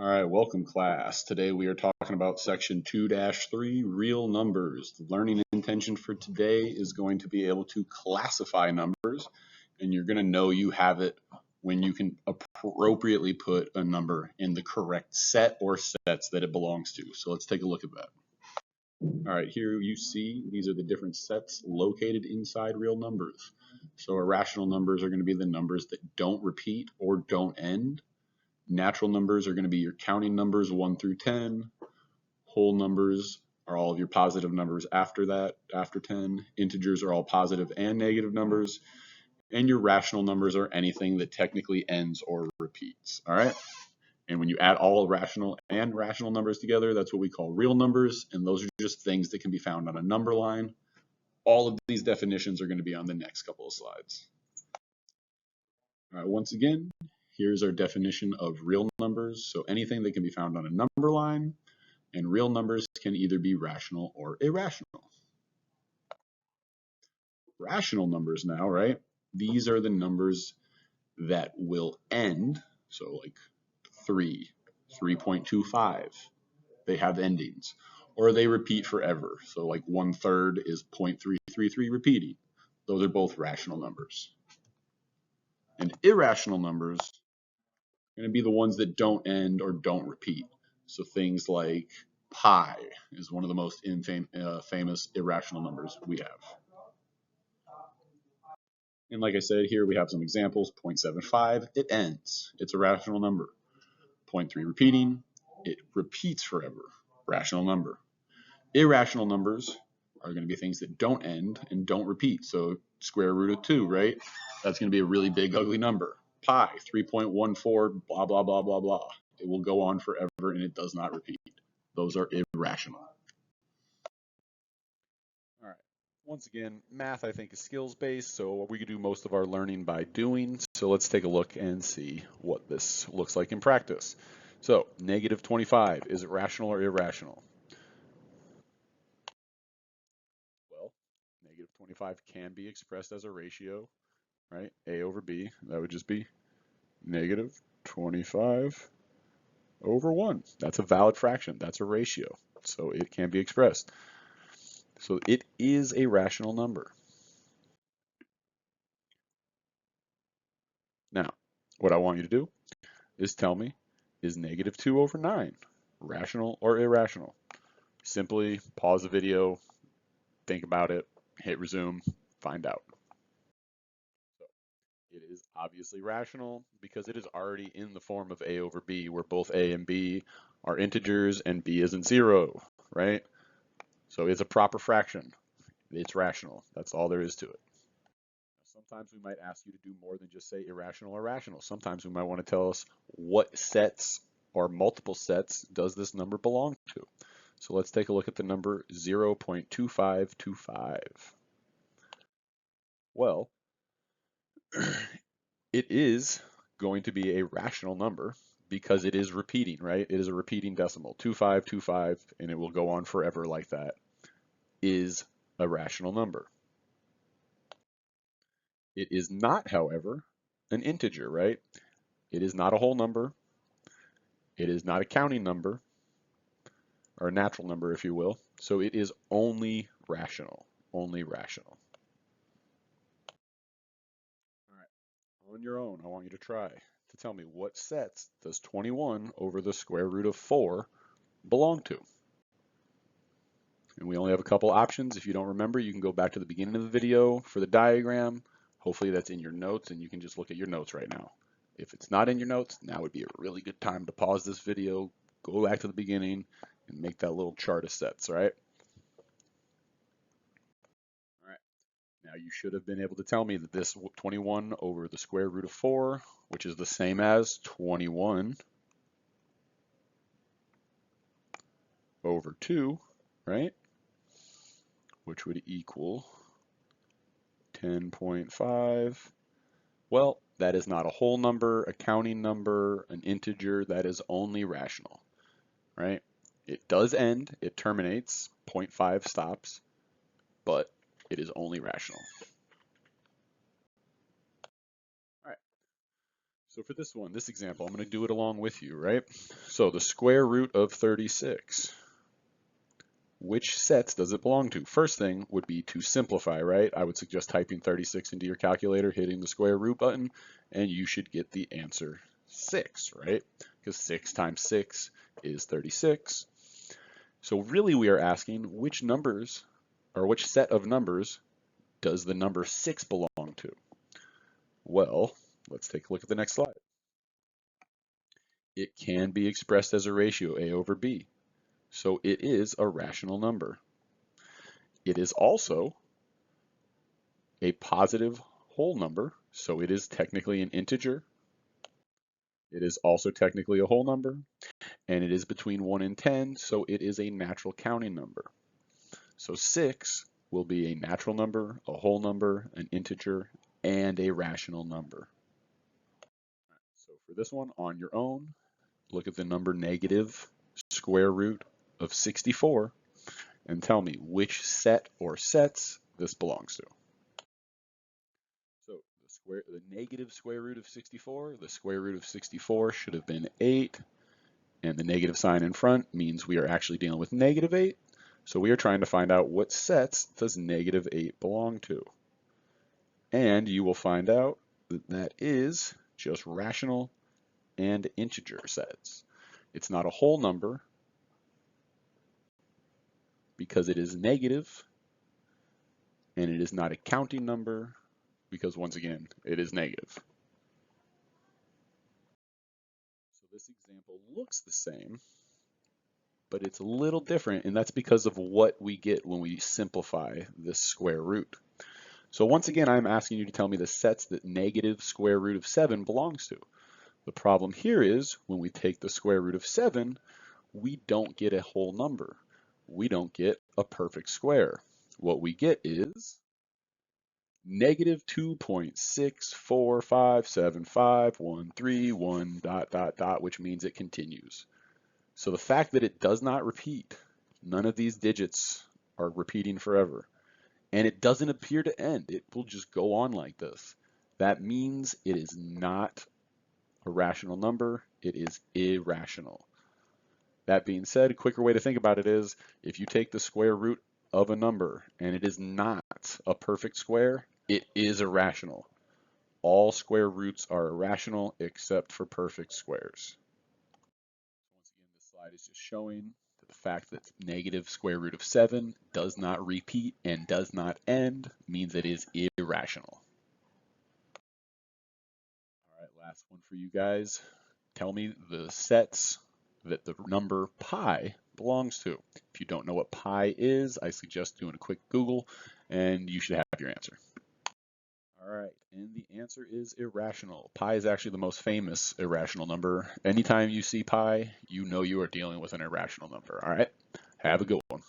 All right, welcome class. Today we are talking about section 2-3, real numbers. The learning intention for today is going to be able to classify numbers, and you're going to know you have it when you can appropriately put a number in the correct set or sets that it belongs to. So let's take a look at that. All right, here you see these are the different sets located inside real numbers. So irrational numbers are going to be the numbers that don't repeat or don't end. Natural numbers are going to be your counting numbers 1 through 10. Whole numbers are all of your positive numbers after that, after 10. Integers are all positive and negative numbers. And your rational numbers are anything that technically ends or repeats. All right. And when you add all rational and rational numbers together, that's what we call real numbers. And those are just things that can be found on a number line. All of these definitions are going to be on the next couple of slides. All right, once again, here's our definition of real numbers. So anything that can be found on a number line, and real numbers can either be rational or irrational. Rational numbers now, right? These are the numbers that will end. So like 3, 3.25, they have endings. Or they repeat forever. So like 1/3 is 0.333 repeating. Those are both rational numbers. And irrational numbers are going to be the ones that don't end or don't repeat. So things like pi is one of the most famous irrational numbers we have. And like I said, here we have some examples. 0.75, it ends. It's a rational number. 0.3 repeating, it repeats forever. Rational number. Irrational numbers are going to be things that don't end and don't repeat. So square root of 2, right? That's going to be a really big, ugly number. Pi, 3.14, blah, blah, blah, blah, blah. It will go on forever and it does not repeat. Those are irrational. All right. Once again, math I think is skills based, so we can do most of our learning by doing. So let's take a look and see what this looks like in practice. So -25, is it rational or irrational? Well, -25 can be expressed as a ratio, right? A over B, that would just be -25 over 1. That's a valid fraction. That's a ratio. So it can be expressed. So it is a rational number. Now, what I want you to do is tell me, is -2 over 9 rational or irrational? Simply pause the video, think about it, hit resume, find out. So it is obviously rational because it is already in the form of a over b, where both a and b are integers and b isn't 0, right? So it's a proper fraction. It's rational. That's all there is to it. Sometimes we might ask you to do more than just say irrational or rational. Sometimes we might want to tell us what sets or multiple sets does this number belong to. So let's take a look at the number 0.2525. Well, it is going to be a rational number because it is repeating, right? It is a repeating decimal, 2525, and it will go on forever like that, is a rational number. It is not, however, an integer, right? It is not a whole number. It is not a counting number, or a natural number, if you will. So it is only rational, only rational. All right, on your own, I want you to try to tell me what sets does 21 over the square root of 4 belong to? And we only have a couple options. If you don't remember, you can go back to the beginning of the video for the diagram. Hopefully that's in your notes and you can just look at your notes right now. If it's not in your notes, now would be a really good time to pause this video, go back to the beginning, and make that little chart of sets, all right? All right. Now you should have been able to tell me that this 21 over the square root of 4, which is the same as 21 over 2, right? Which would equal 10.5. Well, that is not a whole number, a counting number, an integer. That is only rational, right? It does end, it terminates, 0.5 stops, but it is only rational. All right. So for this example, I'm going to do it along with you, right? So the square root of 36. Which sets does it belong to? First thing would be to simplify, right? I would suggest typing 36 into your calculator, hitting the square root button, and you should get the answer 6, right? Because 6 times 6 is 36. So really we are asking which numbers, or which set of numbers does the number 6 belong to? Well, let's take a look at the next slide. It can be expressed as a ratio, A over B. So it is a rational number. It is also a positive whole number, so it is technically an integer. It is also technically a whole number, and it is between 1 and 10, so it is a natural counting number. So 6 will be a natural number, a whole number, an integer, and a rational number. So for this one, on your own, look at the number negative square root of 64 and tell me which set or sets this belongs to. So the negative square root of 64, the square root of 64 should have been 8, and the negative sign in front means we are actually dealing with negative 8. So we are trying to find out what sets does negative 8 belong to. And you will find out that that is just rational and integer sets. It's not a whole number because it is negative, and it is not a counting number because, once again, it is negative. So this example looks the same, but it's a little different, and that's because of what we get when we simplify this square root. So once again, I'm asking you to tell me the sets that negative square root of 7 belongs to. The problem here is when we take the square root of 7, we don't get a whole number. We don't get a perfect square. What we get is negative 2.64575131 ... which means it continues. So the fact that it does not repeat, none of these digits are repeating forever, and it doesn't appear to end. It will just go on like this. That means it is not a rational number. It is irrational. That being said, a quicker way to think about it is if you take the square root of a number and it is not a perfect square, it is irrational. All square roots are irrational except for perfect squares. Once again, this slide is just showing that the fact that negative square root of 7 does not repeat and does not end means it is irrational. All right, last one for you guys. Tell me the sets that the number pi belongs to. If you don't know what pi is, I suggest doing a quick Google and you should have your answer. All right, and the answer is irrational. Pi is actually the most famous irrational number. Anytime you see pi, you know you are dealing with an irrational number. All right, have a good one.